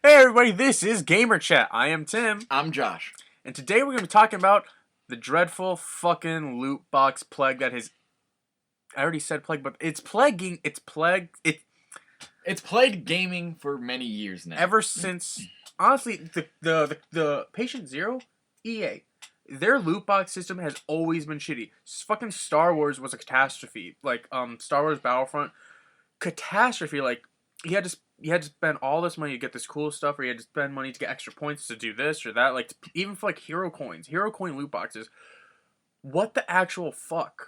Hey everybody, this is Gamer Chat. I am Tim, I'm Josh. and today we're going to be talking about the dreadful fucking loot box plague that has. I already said plague, but it's plaguing. It's plague. It's plagued gaming for many years now. Ever since, honestly, the Patient Zero, EA, their loot box system has always been shitty. Fucking Star Wars was a catastrophe. Like Star Wars Battlefront, catastrophe. Like you had to spend all this money to get this cool stuff, or you had to spend money to get extra points to do this or that. Like even for like hero coins, hero coin loot boxes. What the actual fuck?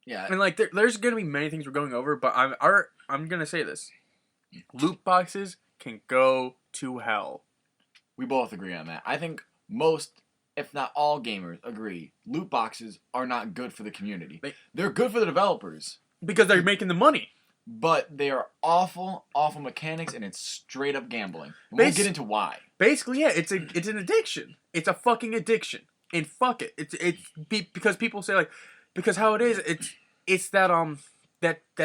Yeah. And like there's gonna be many things we're going over, but I'm gonna say this: loot boxes can go to hell. We both agree on that. I think most, if not all gamers agree, loot boxes are not good for the community. They're good for the developers. Because they're making the money. But they are awful mechanics, and it's straight up gambling. And we'll get into why. Basically, yeah, it's an addiction. It's a fucking addiction. And fuck it. Because people say like, because how it is, it's that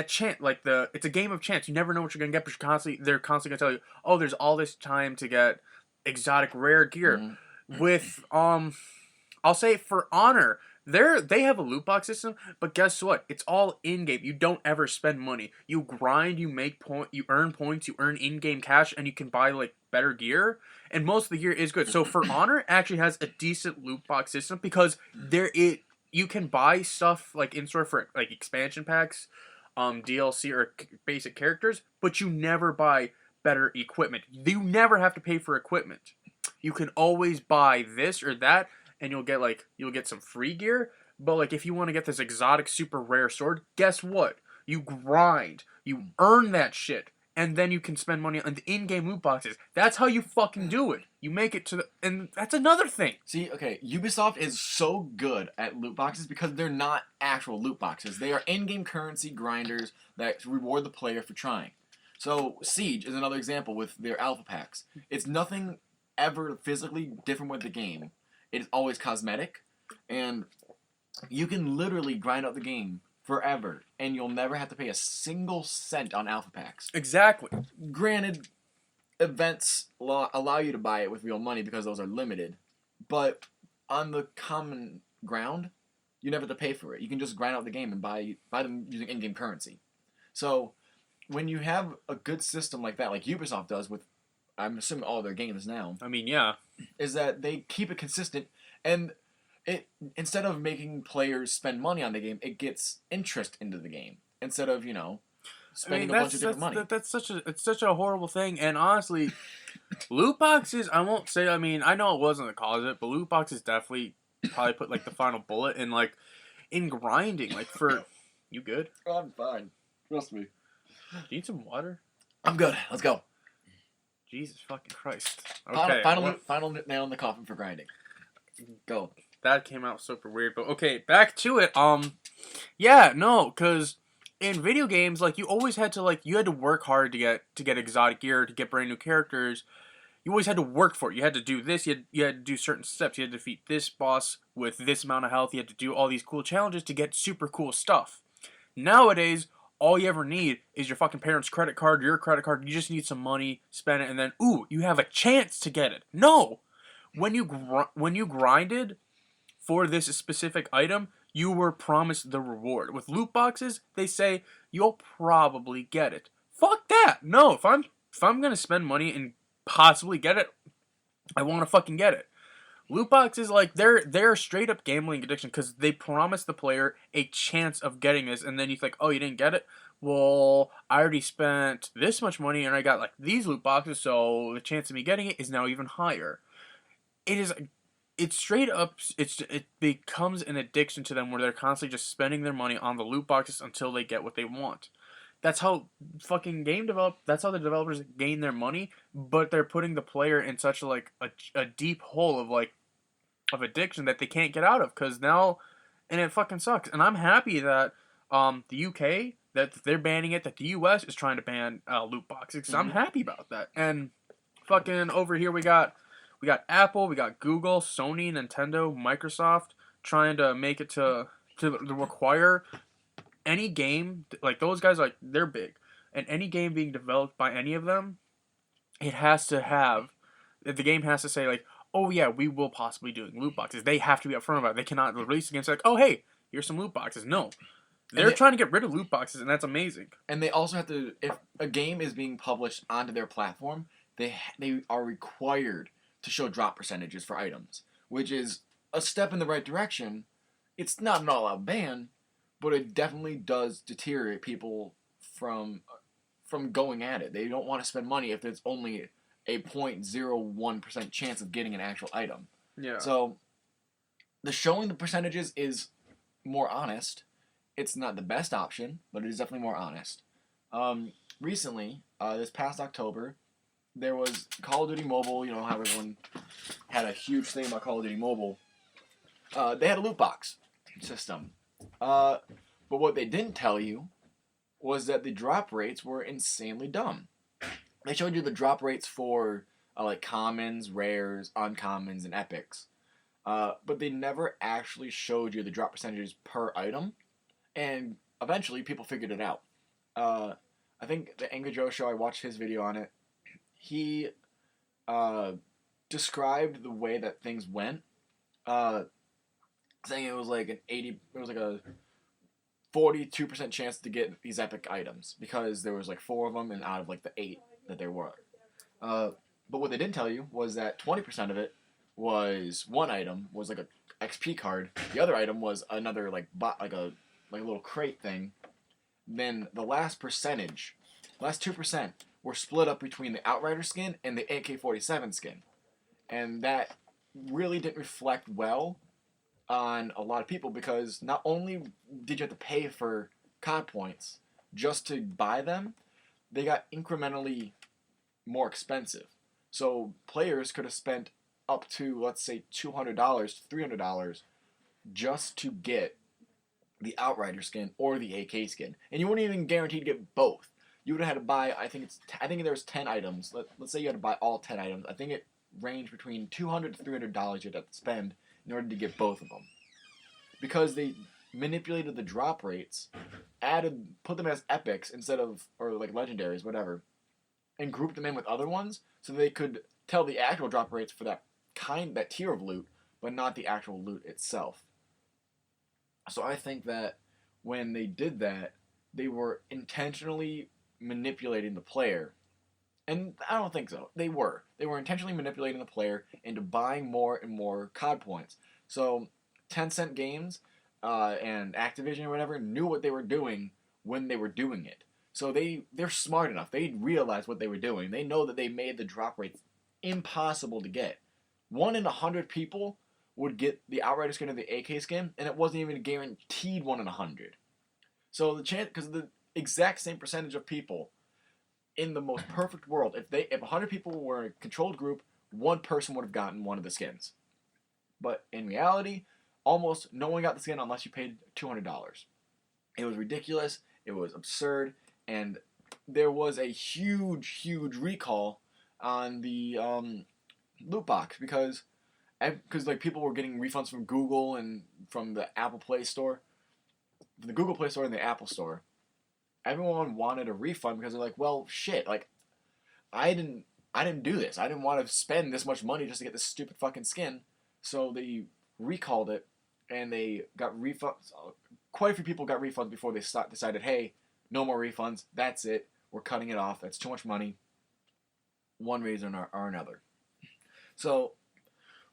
chance, like it's a game of chance. You never know what you're gonna get, but they're constantly gonna tell you, oh, there's all this time to get exotic rare gear. Mm-hmm. With I'll say For Honor, they have a loot box system, but guess what? It's all in-game. You don't ever spend money. You grind, you earn points, you earn in-game cash, and you can buy like better gear. And most of the gear is good. So For Honor actually has a decent loot box system because you can buy stuff like in store for like expansion packs, DLC or basic characters, but you never buy better equipment. You never have to pay for equipment. You can always buy this or that, and you'll get some free gear. But like if you want to get this exotic super rare sword, guess what? You grind, you earn that shit, and then you can spend money on the in-game loot boxes. That's how you fucking do it. You make it to and that's another thing. See, okay, Ubisoft is so good at loot boxes because they're not actual loot boxes. They are in-game currency grinders that reward the player for trying. So Siege is another example with their alpha packs. It's nothing ever physically different with the game. It is always cosmetic, and you can literally grind out the game forever, and you'll never have to pay a single cent on alpha packs. Exactly. Granted, events allow you to buy it with real money because those are limited, but on the common ground, you never have to pay for it. You can just grind out the game and buy them using in-game currency. So when you have a good system like that, like Ubisoft does with, I'm assuming all their games now. I mean, yeah. Is that they keep it consistent, and it instead of making players spend money on the game, it gets interest into the game instead of spending a bunch of different money. It's such a horrible thing, and honestly, loot boxes. I won't say. I mean, I know it wasn't the cause of it, but loot boxes definitely probably put like the final bullet in in grinding. Like for you good? I'm fine. Trust me. Do you need some water? I'm good. Let's go. Jesus fucking Christ. Okay. Final nail in the coffin for grinding. Go. That came out super weird, but okay, back to it. Yeah, no, because in video games, like you always had to you had to work hard to get exotic gear, to get brand new characters. You always had to work for it. You had to do this. You had to do certain steps. You had to defeat this boss with this amount of health. You had to do all these cool challenges to get super cool stuff. Nowadays, all you ever need is your fucking parents' credit card, your credit card. You just need some money, spend it, and then, ooh, you have a chance to get it. No! When you grinded for this specific item, you were promised the reward. With loot boxes, they say, you'll probably get it. Fuck that! No, if I'm gonna spend money and possibly get it, I want to fucking get it. Loot boxes, they're a straight up gambling addiction because they promise the player a chance of getting this, and then you think, oh, you didn't get it? Well, I already spent this much money and I got these loot boxes, so the chance of me getting it is now even higher. It's straight up, it becomes an addiction to them where they're constantly just spending their money on the loot boxes until they get what they want. That's how that's how the developers gain their money, but they're putting the player in such a deep hole of addiction that they can't get out of, because now, and it fucking sucks. And I'm happy that the UK, that they're banning it, that the US is trying to ban loot boxes, because I'm happy about that. And fucking over here we got Apple, we got Google, Sony, Nintendo, Microsoft trying to make it to require any game, those guys, they're big, and any game being developed by any of them it has to have the game has to say like, oh yeah, we will possibly doing loot boxes. They have to be upfront about it. They cannot release the game and say like, oh hey, here's some loot boxes. No, And they're they trying to get rid of loot boxes, and that's amazing. and they also have to, if a game is being published onto their platform, they are required to show drop percentages for items, which is a step in the right direction. It's not an all-out ban, but it definitely does deteriorate people from going at it. They don't want to spend money if it's only a 0.01% chance of getting an actual item. Yeah. So the showing the percentages is more honest. It's not the best option, but it is definitely more honest. Recently, this past October, there was Call of Duty Mobile. You know how everyone had a huge thing about Call of Duty Mobile. They had a loot box system. But what they didn't tell you was that the drop rates were insanely dumb. They showed you the drop rates for like commons, rares, uncommons, and epics. But they never actually showed you the drop percentages per item. And eventually, people figured it out. I think the Angry Joe show, I watched his video on it. He described the way that things went, saying it was like it was like a 42% chance to get these epic items because there was like 4 of them and out of like the 8 that there were. But what they didn't tell you was that 20% of it was one item was like a XP card. The other item was another like a little crate thing. Then the last 2% were split up between the Outrider skin and the AK-47 skin, and that really didn't reflect well on a lot of people because not only did you have to pay for COD points just to buy them, they got incrementally more expensive. So players could have spent up to, let's say, $200 to $300 just to get the Outrider skin or the AK skin, and you weren't even guaranteed to get both. You would have had to buy. I think there was 10 items. Let's say you had to buy all 10 items. I think it ranged between $200 to $300 you'd have to spend in order to get both of them, because they manipulated the drop rates, put them as epics instead of or like legendaries, whatever, and grouped them in with other ones so they could tell the actual drop rates for that tier of loot, but not the actual loot itself. So I think that when they did that, they were intentionally manipulating the player. And I don't think so. They were. They were intentionally manipulating the player into buying more and more COD points. So Tencent Games and Activision or whatever knew what they were doing when they were doing it. So they're smart enough. They realized what they were doing. They know that they made the drop rates impossible to get. 1 in 100 people would get the Outrider skin or the AK skin, and it wasn't even guaranteed 1 in 100. So the chance, because the exact same percentage of people in the most perfect world, if 100 people were in a controlled group, 1 person would have gotten one of the skins. But in reality, almost no one got the skin unless you paid $200. It was ridiculous. It was absurd, and there was a huge recall on the loot box because like people were getting refunds from Google and from the Apple Play Store, the Google Play Store and the Apple Store. Everyone wanted a refund because they're like, well, shit, like I didn't do this. I didn't want to spend this much money just to get this stupid fucking skin. So they recalled it and they got refunds. Quite a few people got refunds before they decided, hey, no more refunds. That's it. We're cutting it off. That's too much money. One reason or another. So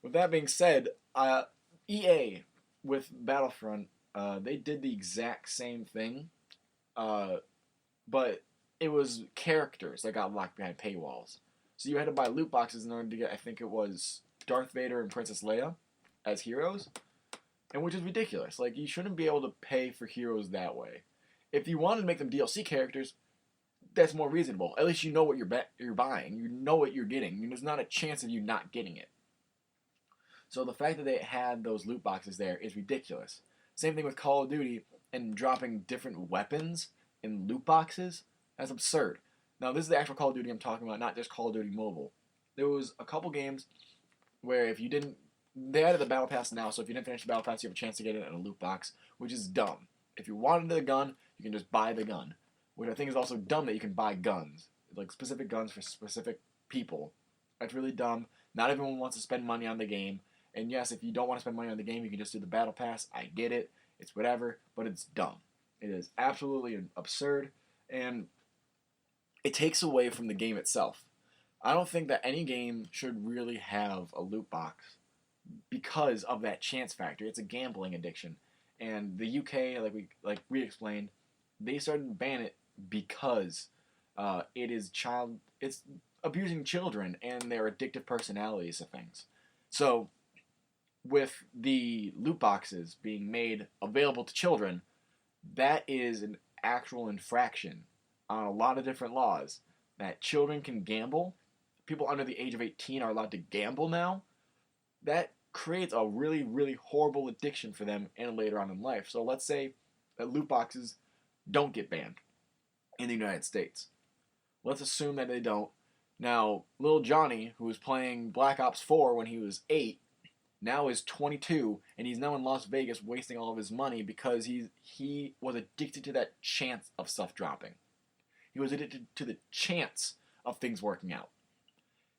with that being said, EA with Battlefront, they did the exact same thing, but it was characters that got locked behind paywalls. So you had to buy loot boxes in order to get, I think it was Darth Vader and Princess Leia as heroes, and which is ridiculous. Like, you shouldn't be able to pay for heroes that way. If you wanted to make them DLC characters, that's more reasonable. At least you know what you're buying. You know what you're getting. There's not a chance of you not getting it. So the fact that they had those loot boxes there is ridiculous. Same thing with Call of Duty and dropping different weapons in loot boxes. That's absurd. Now, this is the actual Call of Duty I'm talking about, not just Call of Duty Mobile. There was a couple games where if you didn't... They added the Battle Pass now, so if you didn't finish the Battle Pass, you have a chance to get it in a loot box, which is dumb. If you wanted the gun, you can just buy the gun. Which I think is also dumb that you can buy guns. Like, specific guns for specific people. That's really dumb. Not everyone wants to spend money on the game. And yes, if you don't want to spend money on the game, you can just do the battle pass. I get it. It's whatever, but it's dumb. It is absolutely absurd, and it takes away from the game itself. I don't think that any game should really have a loot box because of that chance factor. It's a gambling addiction, and the UK, like we explained, they started to ban it because it's abusing children and their addictive personalities to things. So with the loot boxes being made available to children, that is an actual infraction on a lot of different laws that children can gamble. People under the age of 18 are allowed to gamble now. That creates a really, really horrible addiction for them and later on in life. So let's say that loot boxes don't get banned in the United States. Let's assume that they don't. Now, little Johnny, who was playing Black Ops 4 when he was 8, now is 22, and he's now in Las Vegas wasting all of his money because he was addicted to that chance of stuff dropping. He was addicted to the chance of things working out.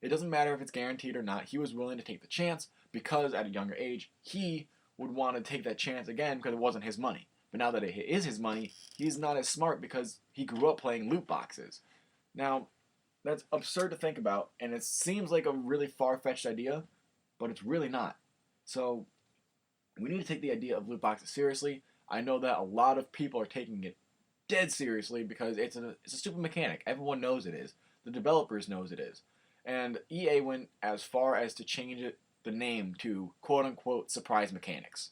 It doesn't matter if it's guaranteed or not. He was willing to take the chance because at a younger age, he would want to take that chance again because it wasn't his money. But now that it is his money, he's not as smart because he grew up playing loot boxes. Now, that's absurd to think about, and it seems like a really far-fetched idea, but it's really not. So, we need to take the idea of loot boxes seriously. I know that a lot of people are taking it dead seriously because it's a stupid mechanic. Everyone knows it is. The developers knows it is. And EA went as far as to change the name to quote-unquote surprise mechanics.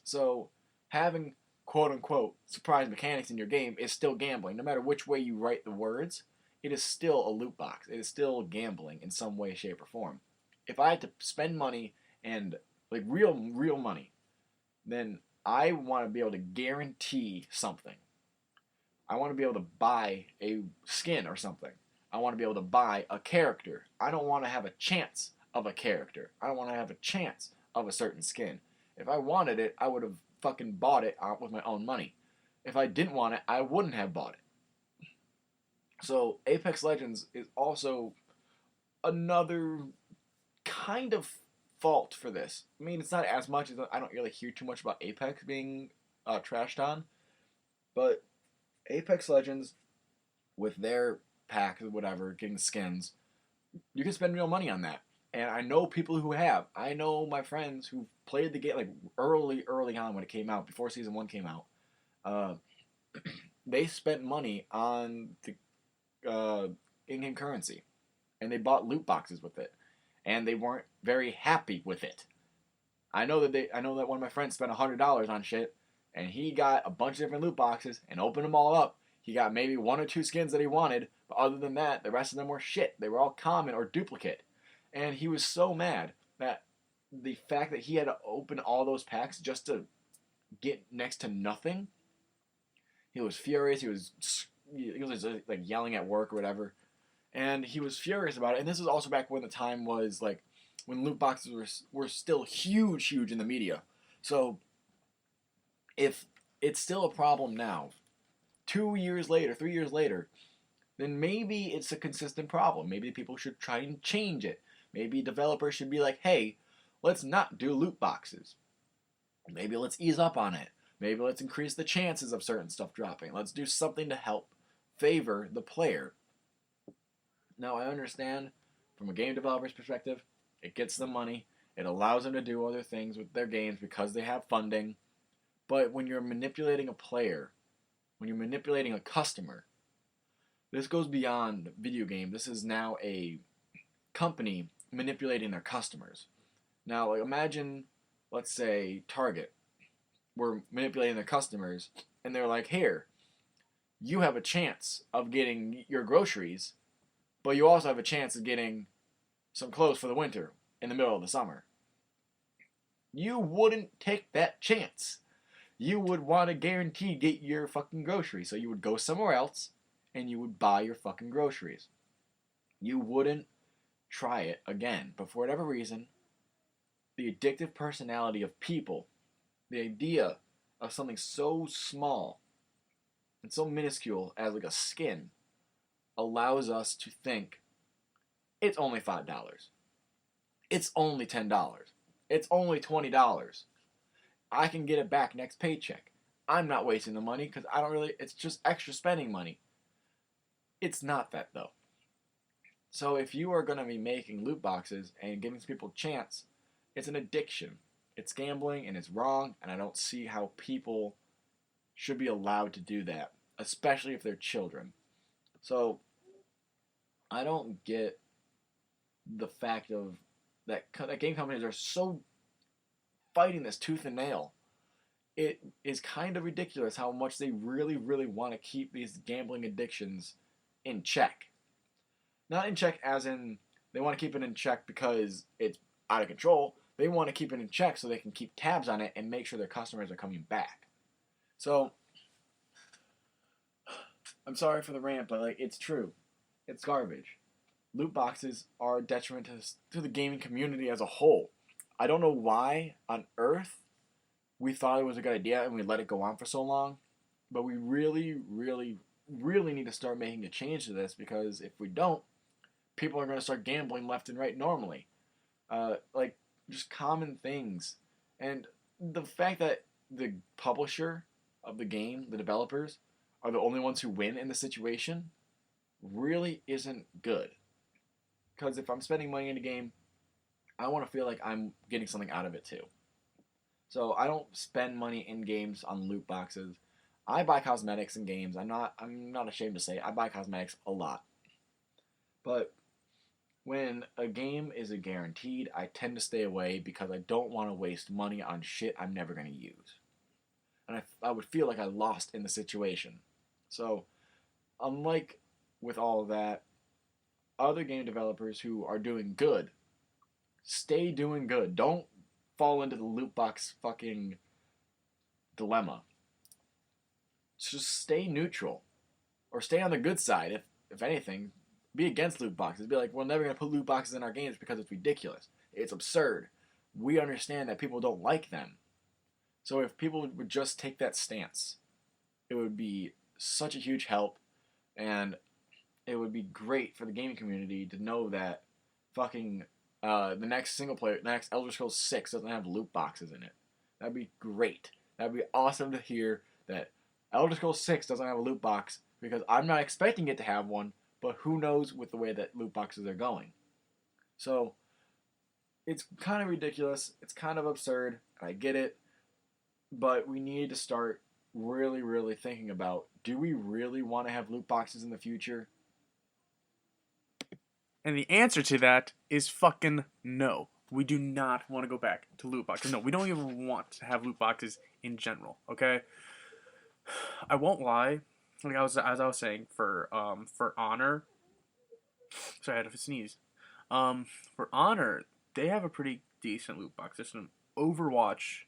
So, having quote-unquote surprise mechanics in your game is still gambling. No matter which way you write the words, it is still a loot box. It is still gambling in some way, shape, or form. If I had to spend money and like real money, then I want to be able to guarantee something. I want to be able to buy a skin or something. I want to be able to buy a character. I don't want to have a chance of a character. I don't want to have a chance of a certain skin. If I wanted it, I would have fucking bought it with my own money. If I didn't want it, I wouldn't have bought it. So Apex Legends is also another kind of fault for this. I mean, it's not as much as I don't really hear too much about Apex being trashed on, but Apex Legends, with their packs or whatever, getting skins, you can spend real money on that. And I know people who have. I know my friends who played the game like early on when it came out, before Season 1 came out. They spent money on the in-game currency, and they bought loot boxes with it, and they weren't very happy with it. I know that one of my friends spent $100 on shit, and he got a bunch of different loot boxes and opened them all up. He got maybe 1 or 2 skins that he wanted, but other than that, the rest of them were shit. They were all common or duplicate. And he was so mad that the fact that he had to open all those packs just to get next to nothing, he was furious. He was like yelling at work or whatever. And he was furious about it. And this was also back when the time was like when loot boxes were still huge in the media. So if it's still a problem now, 2 years later, 3 years later, then maybe it's a consistent problem. Maybe people should try and change it. Maybe developers should be like, hey, let's not do loot boxes. Maybe let's ease up on it. Maybe let's increase the chances of certain stuff dropping. Let's do something to help favor the player. Now, I understand from a game developer's perspective, it gets them money. It allows them to do other things with their games because they have funding. But when you're manipulating a player, when you're manipulating a customer, this goes beyond video game. This is now a company manipulating their customers. Now, like imagine, let's say, Target were manipulating their customers, and they're like, here, you have a chance of getting your groceries, but you also have a chance of getting some clothes for the winter in the middle of the summer. You wouldn't take that chance. You would want to guarantee get your fucking groceries, so you would go somewhere else, and you would buy your fucking groceries. You wouldn't try it again. But for whatever reason, the addictive personality of people, the idea of something so small and so minuscule as like a skin, allows us to think It's only $5. It's only $10. It's only $20. I can get it back next paycheck. I'm not wasting the money because I don't really, it's just extra spending money. It's not that though. So if you are going to be making loot boxes and giving people a chance, it's an addiction. It's gambling and it's wrong, and I don't see how people should be allowed to do that, especially if they're children. So I don't get the fact of that game companies are so fighting this tooth and nail. It is kind of ridiculous how much they really, really want to keep these gambling addictions in check. Not in check as in they want to keep it in check because it's out of control. They want to keep it in check so they can keep tabs on it and make sure their customers are coming back. So, I'm sorry for the rant, but like it's true. It's garbage. Loot boxes are a detriment to the gaming community as a whole. I don't know why on earth we thought it was a good idea and we let it go on for so long, but we really, really, really need to start making a change to this because if we don't, people are going to start gambling left and right normally. Like, just common things. And the fact that the publisher of the game, the developers, are the only ones who win in the situation really isn't good. Because if I'm spending money in a game, I want to feel like I'm getting something out of it too. So I don't spend money in games on loot boxes. I buy cosmetics in games. I'm not ashamed to say I buy cosmetics a lot. But when a game is a guaranteed, I tend to stay away because I don't want to waste money on shit I'm never going to use. And I would feel like I lost in the situation. So, unlike with all of that, other game developers who are doing good, stay doing good. Don't fall into the loot box fucking dilemma. Just stay neutral. Or stay on the good side, if anything. Be against loot boxes. Be like, we're never going to put loot boxes in our games because it's ridiculous. It's absurd. We understand that people don't like them. So if people would just take that stance, it would be such a huge help, and it would be great for the gaming community to know that fucking the next the next Elder Scrolls 6 doesn't have loot boxes in it. That'd be great. That'd be awesome to hear that Elder Scrolls 6 doesn't have a loot box because I'm not expecting it to have one, but who knows with the way that loot boxes are going. So, it's kind of ridiculous. It's kind of absurd. I get it. But we need to start really, really thinking about, do we really want to have loot boxes in the future? And the answer to that is fucking no. We do not want to go back to loot boxes. No, we don't even want to have loot boxes in general. Okay, I won't lie. Like as I was saying for Honor. Sorry, I had to sneeze. For Honor, they have a pretty decent loot box system. Overwatch,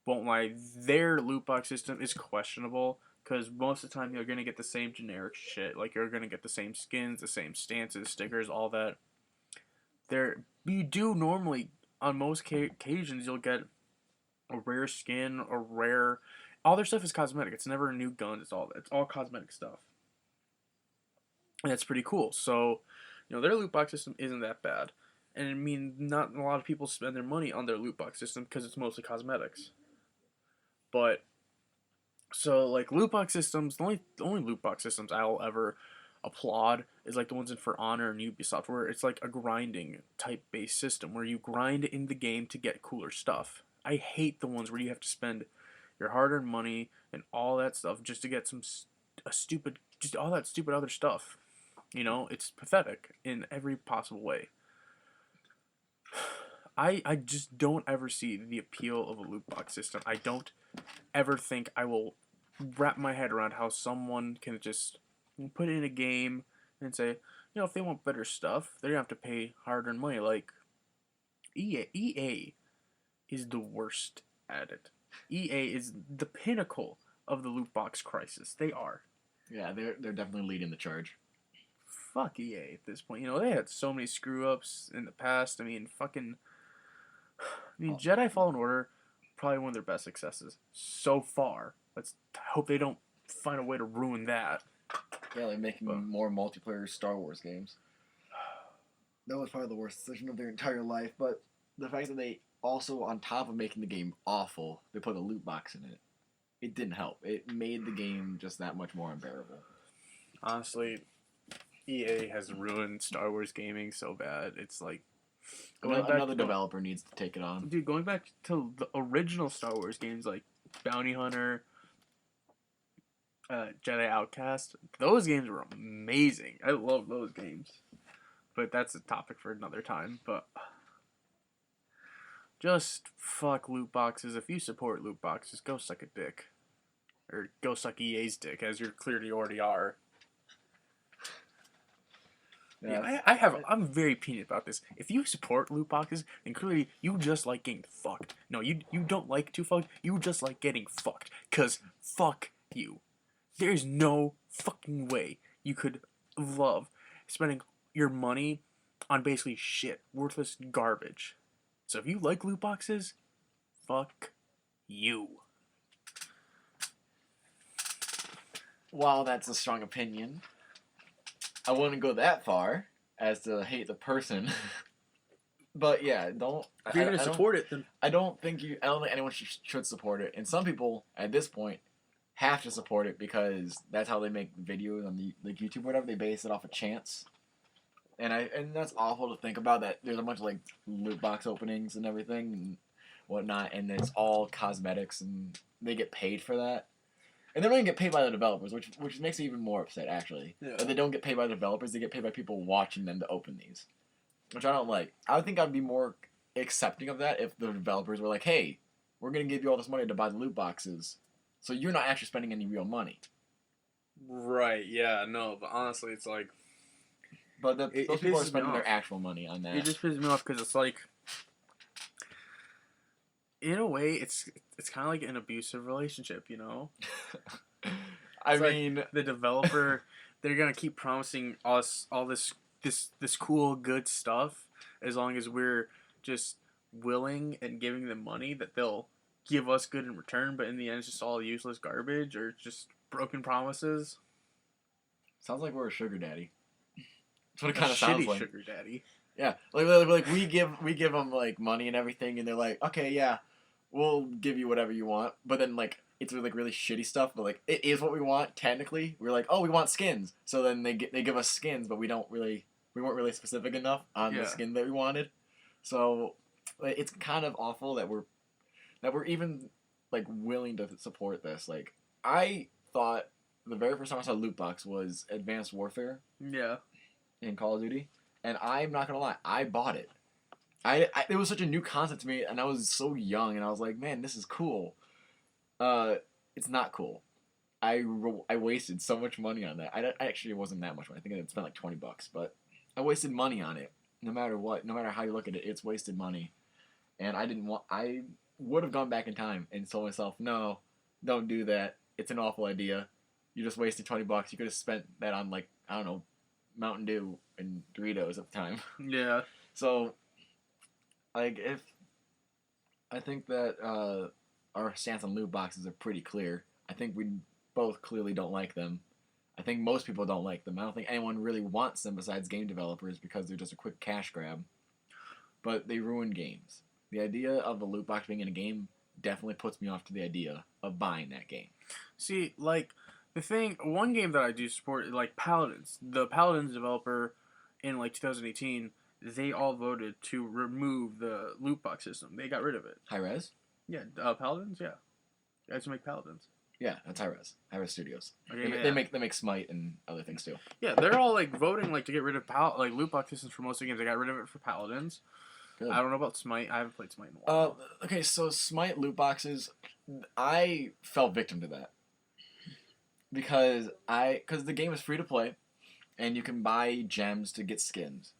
won't lie, their loot box system is questionable because most of the time you're gonna get the same generic shit. Like you're gonna get the same skins, the same stances, stickers, all that. There, you do normally on most occasions you'll get a rare skin or rare. All their stuff is cosmetic. It's never a new gun. It's all cosmetic stuff. And that's pretty cool. So, their loot box system isn't that bad. And I mean, not a lot of people spend their money on their loot box system because it's mostly cosmetics. But so like loot box systems, the only loot box systems I'll ever applaud is like the ones in For Honor and Ubisoft, where it's like a grinding type based system where you grind in the game to get cooler stuff. I hate the ones where you have to spend your hard-earned money and all that stuff just to get just all that stupid other stuff. It's pathetic in every possible way. I just don't ever see the appeal of a loot box system. I don't ever think I will wrap my head around how someone can just put in a game and say, if they want better stuff, they're gonna have to pay hard-earned money. Like EA is the worst at it. EA is the pinnacle of the loot box crisis. They are. Yeah, they're definitely leading the charge. Fuck EA at this point. They had so many screw ups in the past. I mean, Jedi Fallen Order, probably one of their best successes so far. Let's hope they don't find a way to ruin that. Yeah, like making more multiplayer Star Wars games. that was probably the worst decision of their entire life. But the fact that they also, on top of making the game awful, they put a loot box in it. It didn't help. It made the game just that much more unbearable. Honestly, EA has ruined Star Wars gaming so bad. It's like Another developer needs to take it on. Dude, going back to the original Star Wars games like Bounty Hunter, Jedi Outcast, those games were amazing. I love those games. But that's a topic for another time. But just fuck loot boxes. If you support loot boxes, go suck a dick. Or go suck EA's dick, as you clearly already are. Yeah, I'm very opinionated about this. If you support loot boxes, then clearly you just like getting fucked. No, you don't like to fuck. You just like getting fucked. 'Cause fuck you. There's no fucking way you could love spending your money on basically shit, worthless garbage. So if you like loot boxes, fuck you. While that's a strong opinion, I wouldn't go that far as to hate the person. But yeah, don't. If you're gonna support it, then I don't think anyone should support it. And some people at this point have to support it because that's how they make videos on the like YouTube or whatever. They base it off of chance. And that's awful to think about. That there's a bunch of like loot box openings and everything and whatnot, and it's all cosmetics, and they get paid for that. And they don't even get paid by the developers, which makes me even more upset, actually. Yeah. That they don't get paid by the developers, they get paid by people watching them to open these. Which I don't like. I would think I'd be more accepting of that if the developers were like, hey, we're going to give you all this money to buy the loot boxes, so you're not actually spending any real money. Right, yeah, no, but honestly, it's like... But those people are spending their actual money on that. It just pisses me off because it's like... In a way, it's kind of like an abusive relationship, you know? I mean... Like the developer, they're going to keep promising us all this cool, good stuff as long as we're just willing and giving them money that they'll give us good in return, but in the end it's just all useless garbage or just broken promises. Sounds like we're a sugar daddy. That's what it kind of sounds like. Sugar daddy. Yeah, like we give them like money and everything, and they're like, okay, yeah, we'll give you whatever you want, but then like it's like really shitty stuff, but like it is what we want technically. We're like, oh, we want skins, so then they give us skins, but we weren't really specific enough on the skin that we wanted, so like, it's kind of awful that we're even like willing to support this. Like I thought the very first time I saw loot box was Advanced Warfare. Yeah. In Call of Duty, and I'm not gonna lie, I bought it. It was such a new concept to me, and I was so young, and I was like, man, this is cool. It's not cool. I wasted so much money on that. Actually, it wasn't that much money. I think I spent like $20, but I wasted money on it. No matter what, no matter how you look at it, it's wasted money. And I would have gone back in time and told myself, no, don't do that. It's an awful idea. You just wasted $20. You could have spent that on like, I don't know, Mountain Dew and Doritos at the time. Yeah. So, like, I think that our stance on loot boxes are pretty clear. I think we both clearly don't like them. I think most people don't like them. I don't think anyone really wants them besides game developers because they're just a quick cash grab. But they ruin games. The idea of the loot box being in a game definitely puts me off to the idea of buying that game. See, like... one game that I do support, like Paladins. The Paladins developer in like 2018, they all voted to remove the loot box system. They got rid of it. Hi-Rez? Yeah, Paladins, yeah. Guys who make Paladins. Yeah, that's Hi-Rez. Hi-Rez Studios. Okay, they make Smite and other things too. Yeah, they're all like voting like to get rid of loot box systems for most of the games. They got rid of it for Paladins. Good. I don't know about Smite. I haven't played Smite in a while. Okay, so Smite loot boxes, I fell victim to that. Because the game is free to play, and you can buy gems to get skins,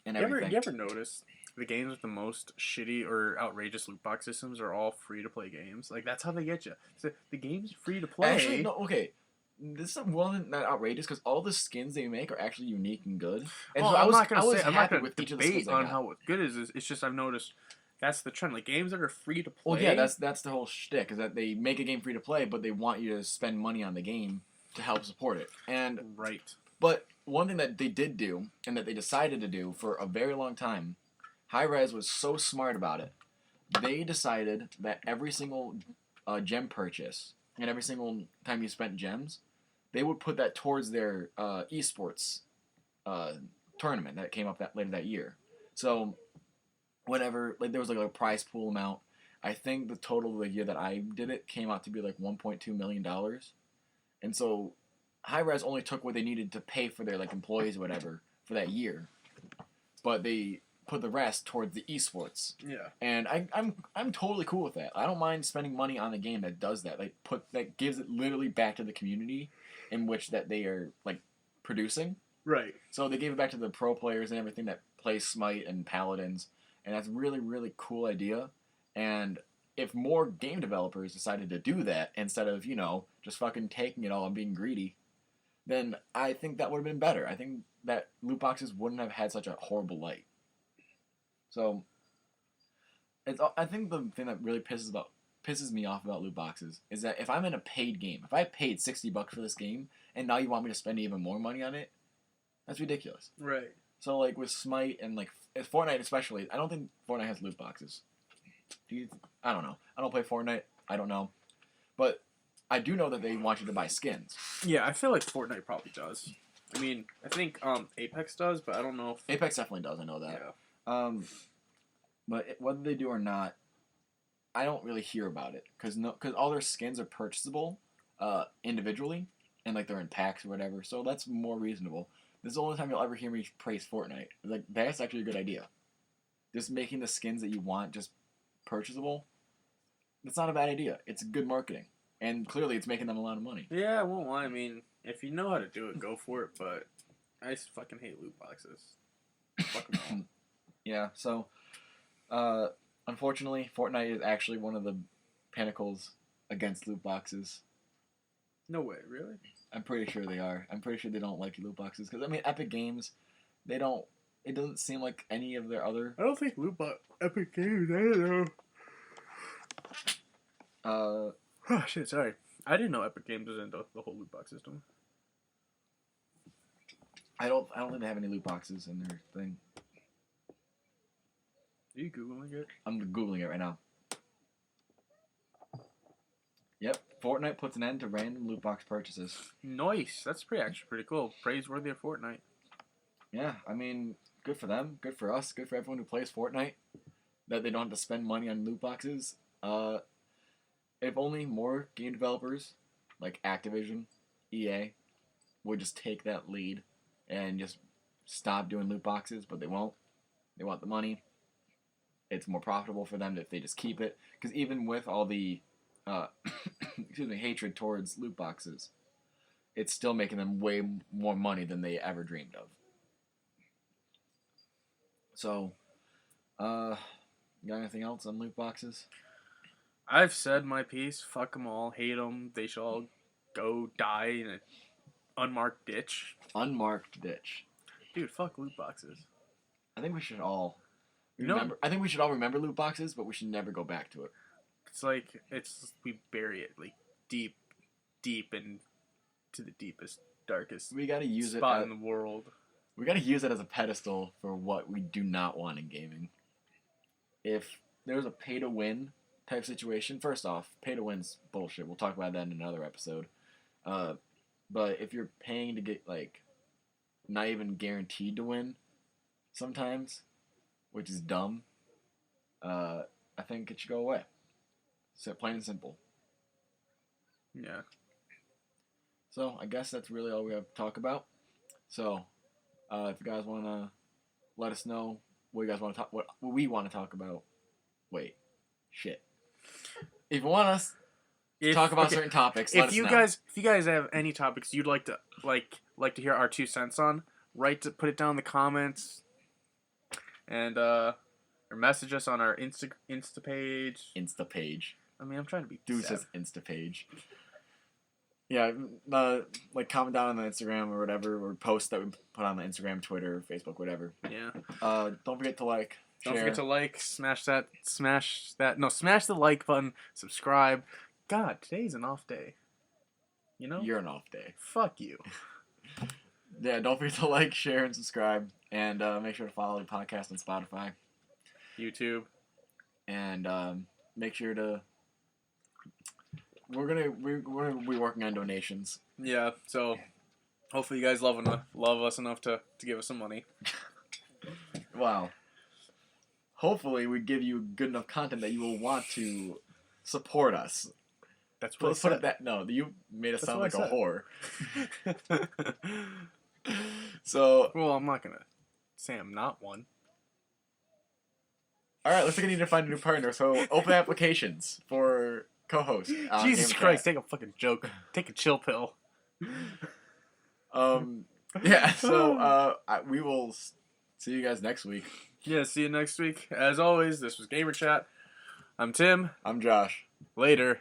and everything. You ever notice the games with the most shitty or outrageous loot box systems are all free to play games? Like that's how they get you. So the game's free to play. Actually, no. Okay, this wasn't that outrageous because all the skins they make are actually unique and good. And so I'm not gonna debate on how good it is. It's just I've noticed. That's the trend. Like games that are free to play. Well, yeah, that's the whole shtick. Is that they make a game free to play, but they want you to spend money on the game to help support it. And right. But one thing that they did do, and that they decided to do for a very long time, Hi-Rez was so smart about it. They decided that every single gem purchase and every single time you spent gems, they would put that towards their esports tournament that came up later that year. So whatever, like there was like a prize pool amount. I think the total of the year that I did it came out to be like $1.2 million. And so Hi-Rez only took what they needed to pay for their like employees or whatever for that year, but they put the rest towards the esports. Yeah. And I'm totally cool with that. I don't mind spending money on a game that does that. Like that gives it literally back to the community in which that they are like producing. Right. So they gave it back to the pro players and everything that play Smite and Paladins, and that's a really, really cool idea. And if more game developers decided to do that instead of, just fucking taking it all and being greedy, then I think that would have been better. I think that loot boxes wouldn't have had such a horrible light. So I think the thing that really pisses me off about loot boxes is that if I'm in a paid game, if I paid $60 for this game and now you want me to spend even more money on it, that's ridiculous. Right. So like with Smite and like Fortnite especially, I don't think Fortnite has loot boxes. I don't know. I don't play Fortnite. I don't know. But I do know that they want you to buy skins. Yeah, I feel like Fortnite probably does. I mean, I think Apex does, but I don't know if... Apex definitely does. I know that. Yeah. But whether they do or not, I don't really hear about it because all their skins are purchasable individually, and like they're in packs or whatever. So that's more reasonable. This is the only time you'll ever hear me praise Fortnite. Like that's actually a good idea. Just making the skins that you want just purchasable. That's not a bad idea. It's good marketing, and clearly it's making them a lot of money. Yeah, I won't lie. I mean, if you know how to do it, go for it. But I just fucking hate loot boxes. Fuck 'em all. Yeah. So, unfortunately, Fortnite is actually one of the pinnacles against loot boxes. No way, really? I'm pretty sure they are. I'm pretty sure they don't like loot boxes because I mean, Epic Games, they don't. It doesn't seem like any of their other. I don't think Epic Games. I don't know. Oh shit! Sorry, I didn't know Epic Games was into the whole loot box system. I don't think they have any loot boxes in their thing. Are you googling it? I'm googling it right now. Yep, Fortnite puts an end to random loot box purchases. Nice. That's actually pretty cool. Praiseworthy of Fortnite. Yeah, I mean, good for them. Good for us. Good for everyone who plays Fortnite. That they don't have to spend money on loot boxes. If only more game developers, like Activision, EA, would just take that lead and just stop doing loot boxes, but they won't. They want the money. It's more profitable for them if they just keep it. Because even with all the hatred towards loot boxes, it's still making them way more money than they ever dreamed of. So, got anything else on loot boxes? I've said my piece. Fuck them all. Hate them. They should all go die in an unmarked ditch. Unmarked ditch. Dude, fuck loot boxes. I think we should all remember. I think we should all remember loot boxes, but we should never go back to it. It's like we bury it like deep into the deepest, darkest. We gotta use spot in the world. We gotta use it as a pedestal for what we do not want in gaming. If there's a pay to win type situation, first off, pay to win's bullshit. We'll talk about that in another episode. But if you're paying to get like not even guaranteed to win, sometimes, which is dumb, I think it should go away. So plain and simple. Yeah. So I guess that's really all we have to talk about. So, if you guys want to let us know what you guys want to talk, what we want to talk about. Wait, shit. If you want us to talk about certain topics, let us know. If you guys have any topics you'd like to hear our 2 cents on, put it down in the comments, and or message us on our Insta page. Insta page. I mean, I'm trying to be. Dude says Insta page. Yeah, like comment down on the Instagram or whatever, or post that we put on the Instagram, Twitter, Facebook, whatever. Yeah. Don't forget to like, share. Don't forget to like, smash the like button, subscribe. God, today's an off day. You know? You're an off day. Fuck you. Yeah, don't forget to like, share, and subscribe, and make sure to follow the podcast on Spotify, YouTube. and make sure to. We're gonna be working on donations. Yeah, so hopefully you guys love us enough to give us some money. Wow. Hopefully, we give you good enough content that you will want to support us. That's what Put it that. No, you made us That's sound what like I a said. whore. So, Well, I'm not gonna say I'm not one. all right, looks like I need to find a new partner. So, open applications for co-host. Jesus Game Christ, Chat. take a fucking joke. Take a chill pill. Yeah. So, we will see you guys next week. Yeah, see you next week. As always, this was Gamer Chat. I'm Tim. I'm Josh. Later.